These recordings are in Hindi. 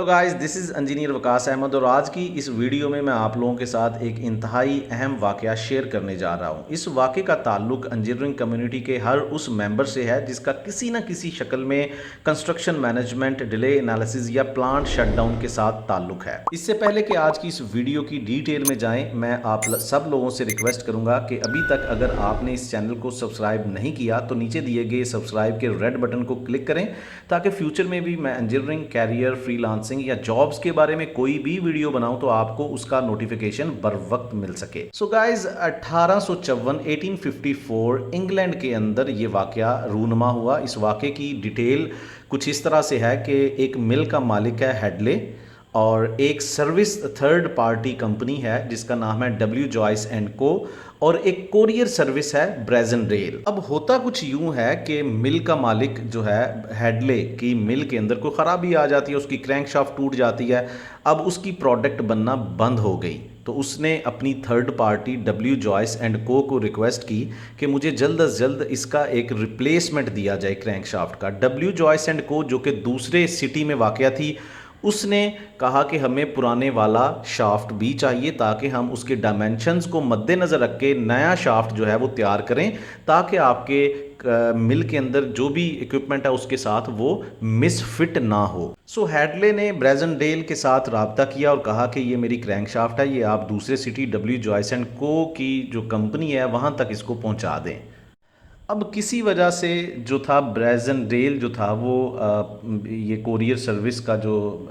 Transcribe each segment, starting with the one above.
Hello guys, this is engineer Waqas Ahmed और आज की इस वीडियो में मैं आप लोगों के साथ एक इंतहाई अहम वाक़या शेयर करने जा रहा हूं। इस वाक़े का ताल्लुक इंजीनियरिंग कम्युनिटी के हर उस मेंबर से है जिसका किसी न किसी शक्ल में कंस्ट्रक्शन मैनेजमेंट, डिले एनालिसिस या प्लांट शटडाउन के साथ ताल्लुक है। इससे पहले कि आज की इस वीडियो की डिटेल में जाएँ, मैं आप सब लोगों से रिक्वेस्ट करूँगा कि अभी तक अगर आपने इस चैनल को सब्सक्राइब नहीं किया तो नीचे दिए गए सब्सक्राइब के रेड बटन को क्लिक करें ताकि फ्यूचर में भी मैं इंजीनियरिंग कैरियर, फ्रीलांसिंग या जॉब्स के बारे में कोई भी वीडियो बनाऊं तो आपको उसका नोटिफिकेशन बर वक्त मिल सके। सो गाइज 1854 इंग्लैंड के अंदर ये वाकया रूनुमा हुआ। इस वाक़े की डिटेल कुछ इस तरह से है कि एक मिल का मालिक है हेडले और एक सर्विस थर्ड पार्टी कंपनी है जिसका नाम है डब्ल्यू जॉयस एंड को और एक कोरियर सर्विस है ब्रेजनडेल। अब होता कुछ यूं है कि मिल का मालिक जो है हेडले की मिल के अंदर कोई ख़राबी आ जाती है, उसकी क्रैंकशाफ्ट टूट जाती है। अब उसकी प्रोडक्ट बनना बंद हो गई तो उसने अपनी third party W Joyce and को रिक्वेस्ट की कि मुझे जल्द अज जल्द इसका एक रिप्लेसमेंट दिया जाए क्रैंकशाफ्ट का। डब्ल्यू जॉयस एंड को जो कि दूसरे सिटी में वाक़या थी, उसने कहा कि हमें पुराने वाला शाफ्ट भी चाहिए ताकि हम उसके डायमेंशंस को मद्देनज़र रख के नया शाफ्ट जो है वो तैयार करें ताकि आपके मिल के अंदर जो भी इक्विपमेंट है उसके साथ वो मिसफिट ना हो। सो हेडले ने ब्रेजनडेल के साथ रब्ता किया और कहा कि ये मेरी क्रैंकशाफ्ट है, ये आप दूसरे सिटी डब्ल्यू जॉयस एंड को की जो कंपनी है वहाँ तक इसको पहुँचा दें। अब किसी वजह से जो था ब्रेजनडेल जो था वो ये कोरियर सर्विस का जो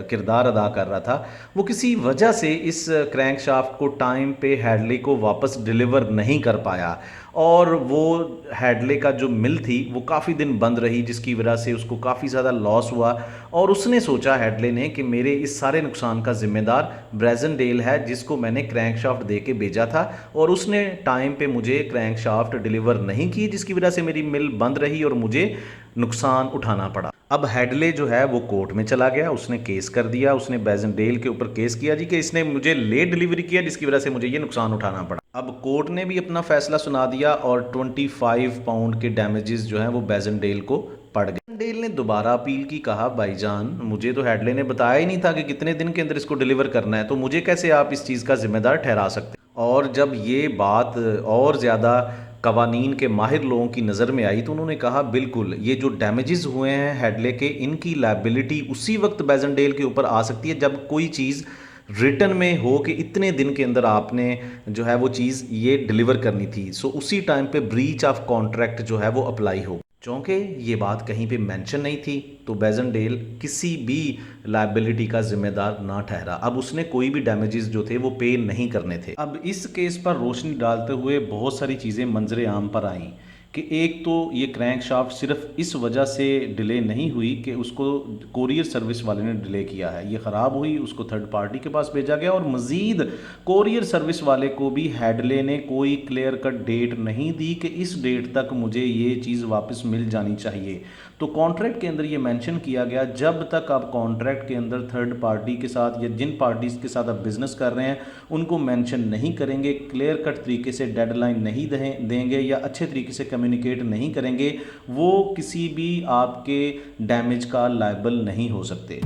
किरदार अदा कर रहा था, वो किसी वजह से इस क्रैंकशाफ्ट को टाइम पे हेडले को वापस डिलीवर नहीं कर पाया और वो हेडले का जो मिल थी वो काफ़ी दिन बंद रही जिसकी वजह से उसको काफ़ी ज़्यादा लॉस हुआ और उसने सोचा हेडले ने कि मेरे इस सारे नुकसान का ज़िम्मेदार ब्रेजनडेल है जिसको मैंने क्रैंकशाफ्ट दे के भेजा था और उसने टाइम पे मुझे क्रैंकशाफ्ट डिलीवर नहीं की जिसकी वजह से मेरी मिल बंद रही और मुझे नुकसान उठाना पड़ा। अब हेडले जो है वो कोर्ट में चला गया, उसने केस कर दिया, उसने ब्रेजनडेल के ऊपर केस किया जी कि इसने मुझे लेट डिलीवरी किया जिसकी वजह से मुझे ये नुकसान उठाना पड़ा। अब कोर्ट ने भी अपना फैसला सुना दिया और 25 पाउंड के डैमेजेस जो हैं वो ब्रेजनडेल को पड़ गए। ब्रेजनडेल ने दोबारा अपील की, कहा भाईजान मुझे तो हेडले ने बताया ही नहीं था कि कितने दिन के अंदर इसको डिलीवर करना है, तो मुझे कैसे आप इस चीज़ का जिम्मेदार ठहरा सकते। और जब ये बात और ज़्यादा कवानीन के माहिर लोगों की नज़र में आई तो उन्होंने कहा बिल्कुल ये जो डैमेजेस हुए हैं हेडले के, इनकी लायबिलिटी उसी वक्त ब्रेजनडेल के ऊपर आ सकती है जब कोई चीज़ रिटर्न में हो कि इतने दिन के अंदर आपने जो है वो चीज़ ये डिलीवर करनी थी। सो उसी टाइम पे ब्रीच ऑफ कॉन्ट्रैक्ट जो है वो अप्लाई हो। चूँकि ये बात कहीं पे मेंशन नहीं थी तो ब्रेजनडेल किसी भी लायबिलिटी का जिम्मेदार ना ठहरा। अब उसने कोई भी डैमेजेस जो थे वो पे नहीं करने थे। अब इस केस पर रोशनी डालते हुए बहुत सारी चीज़ें मंजरे आम पर आईं कि एक तो ये क्रैंकशाफ्ट सिर्फ इस वजह से डिले नहीं हुई कि उसको कोरियर सर्विस वाले ने डिले किया है, ये ख़राब हुई, उसको थर्ड पार्टी के पास भेजा गया और मज़ीद कोरियर सर्विस वाले को भी हेडले ने कोई क्लियर कट डेट नहीं दी कि इस डेट तक मुझे ये चीज़ वापस मिल जानी चाहिए। तो कॉन्ट्रैक्ट के अंदर ये मेंशन किया गया जब तक आप कॉन्ट्रैक्ट के अंदर थर्ड पार्टी के साथ या जिन पार्टीज़ के साथ आप बिज़नेस कर रहे हैं उनको मेंशन नहीं करेंगे, क्लियर कट तरीके से डेडलाइन नहीं देंगे या अच्छे तरीके से कम्युनिकेट नहीं करेंगे, वो किसी भी आपके डैमेज का लायबल नहीं हो सकते।